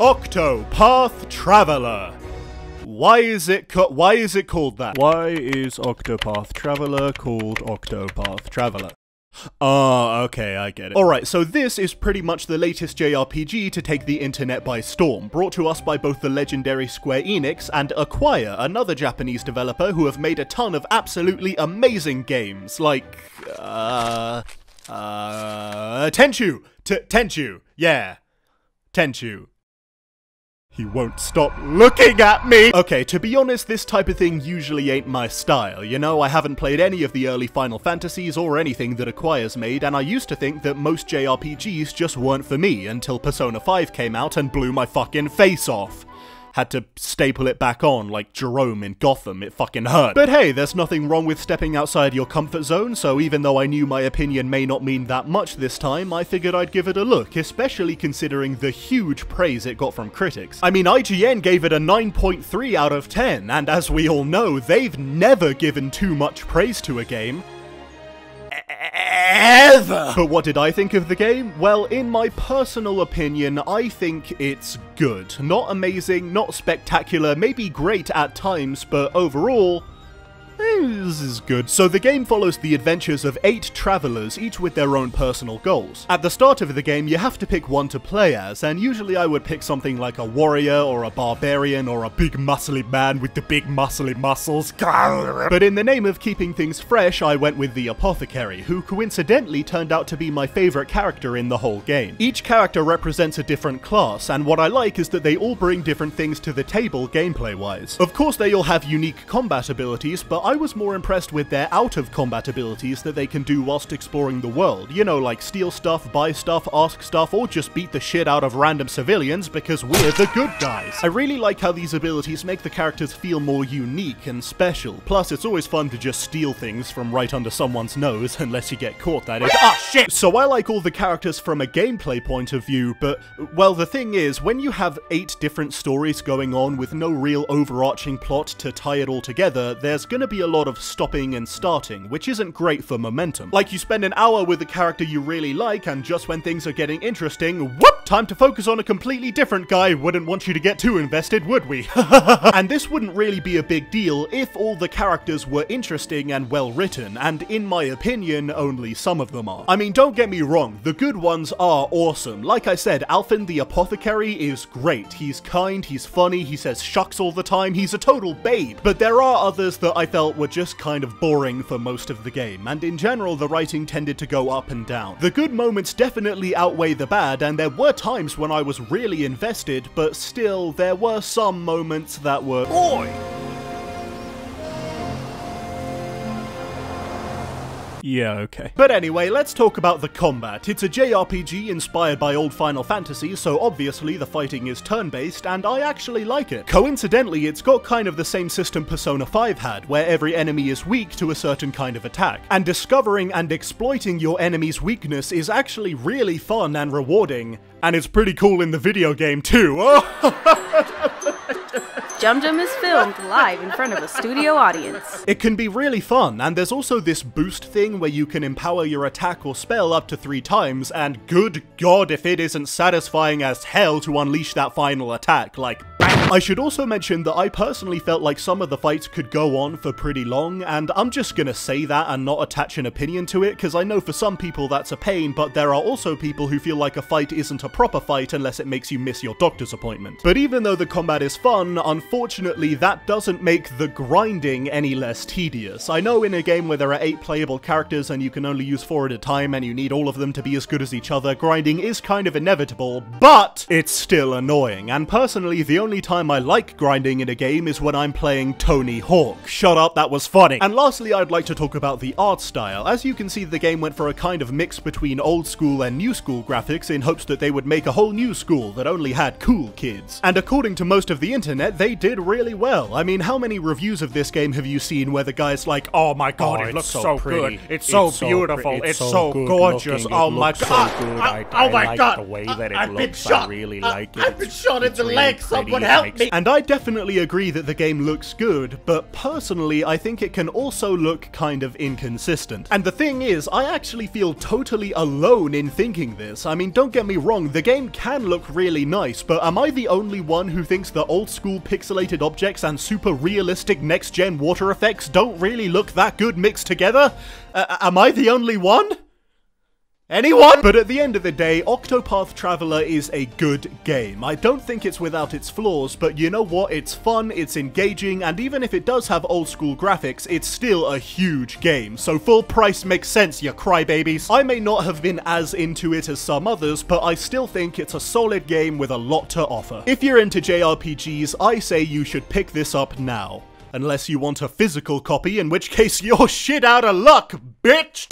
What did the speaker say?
Octopath Traveler. Why is it called that? Why is Octopath Traveler called Octopath Traveler? Ah, okay, I get it. Alright, so this is pretty much the latest JRPG to take the internet by storm, brought to us by both the legendary Square Enix and Acquire, another Japanese developer who have made a ton of absolutely amazing games, like, Tenchu! Tenchu! Yeah. Tenchu. He won't stop looking at me! Okay, to be honest, this type of thing usually ain't my style. You know, I haven't played any of the early Final Fantasies or anything that Acquire's made, and I used to think that most JRPGs just weren't for me until Persona 5 came out and blew my fucking face off. Had to staple it back on like Jerome in Gotham, it fucking hurt. But hey, there's nothing wrong with stepping outside your comfort zone, so even though I knew my opinion may not mean that much this time, I figured I'd give it a look, especially considering the huge praise it got from critics. I mean, IGN gave it a 9.3 out of 10, and as we all know, they've never given too much praise to a game. Ever! But what did I think of the game? Well, in my personal opinion, I think it's good. Not amazing, not spectacular, maybe great at times, but overall, this is good. So the game follows the adventures of 8 travelers, each with their own personal goals. At the start of the game, you have to pick one to play as, and usually I would pick something like a warrior, or a barbarian, or a big muscly man with the big muscly muscles. But in the name of keeping things fresh, I went with the apothecary, who coincidentally turned out to be my favourite character in the whole game. Each character represents a different class, and what I like is that they all bring different things to the table gameplay-wise. Of course they all have unique combat abilities, but I was more impressed with their out-of-combat abilities that they can do whilst exploring the world. You know, like steal stuff, buy stuff, ask stuff, or just beat the shit out of random civilians because we're the good guys. I really like how these abilities make the characters feel more unique and special. Plus, it's always fun to just steal things from right under someone's nose, unless you get caught, that is. Ah, shit! So I like all the characters from a gameplay point of view, but, well, the thing is, when you have 8 different stories going on with no real overarching plot to tie it all together, there's gonna be a lot of stopping and starting, which isn't great for momentum. Like, you spend an hour with a character you really like, and just when things are getting interesting, whoop! Time to focus on a completely different guy. Wouldn't want you to get too invested, would we? And this wouldn't really be a big deal if all the characters were interesting and well written, and in my opinion, only some of them are. I mean, don't get me wrong, the good ones are awesome. Like I said, Alphen the Apothecary is great. He's kind, he's funny, he says shucks all the time, he's a total babe. But there are others that I felt were just kind of boring for most of the game, and in general the writing tended to go up and down. The good moments definitely outweigh the bad, and there were times when I was really invested, but still there were some moments that were OI! Yeah, okay. But anyway, let's talk about the combat. It's a JRPG inspired by old Final Fantasy, so obviously the fighting is turn-based, and I actually like it. Coincidentally, it's got kind of the same system Persona 5 had, where every enemy is weak to a certain kind of attack. And discovering and exploiting your enemy's weakness is actually really fun and rewarding, and it's pretty cool in the video game too. Jum Jum is filmed live in front of a studio audience. It can be really fun, and there's also this boost thing where you can empower your attack or spell up to 3 times, and good god if it isn't satisfying as hell to unleash that final attack, like bang! I should also mention that I personally felt like some of the fights could go on for pretty long, and I'm just gonna say that and not attach an opinion to it, because I know for some people that's a pain, but there are also people who feel like a fight isn't a proper fight unless it makes you miss your doctor's appointment. But even though the combat is fun, unfortunately that doesn't make the grinding any less tedious. I know in a game where there are 8 playable characters and you can only use 4 at a time and you need all of them to be as good as each other, grinding is kind of inevitable, but it's still annoying, and personally the only time I like grinding in a game is when I'm playing Tony Hawk. Shut up, that was funny. And lastly, I'd like to talk about the art style. As you can see, the game went for a kind of mix between old school and new school graphics in hopes that they would make a whole new school that only had cool kids. And according to most of the internet, they did really well. I mean, how many reviews of this game have you seen where the guy's like, oh my god, it looks so good, it's so beautiful, it's so gorgeous, oh my god, oh my god, the way that it I've been looks, shot, I really like it. I've been shot in the leg, someone help likes. And I definitely agree that the game looks good, but personally I think it can also look kind of inconsistent. And the thing is, I actually feel totally alone in thinking this. I mean, don't get me wrong, the game can look really nice, but am I the only one who thinks the old school pixelated objects and super realistic next-gen water effects don't really look that good mixed together? Am I the only one? Anyone? But at the end of the day, Octopath Traveler is a good game. I don't think it's without its flaws, but you know what? It's fun, it's engaging, and even if it does have old school graphics, it's still a huge game. So full price makes sense, you crybabies. I may not have been as into it as some others, but I still think it's a solid game with a lot to offer. If you're into JRPGs, I say you should pick this up now. Unless you want a physical copy, in which case you're shit out of luck, bitch!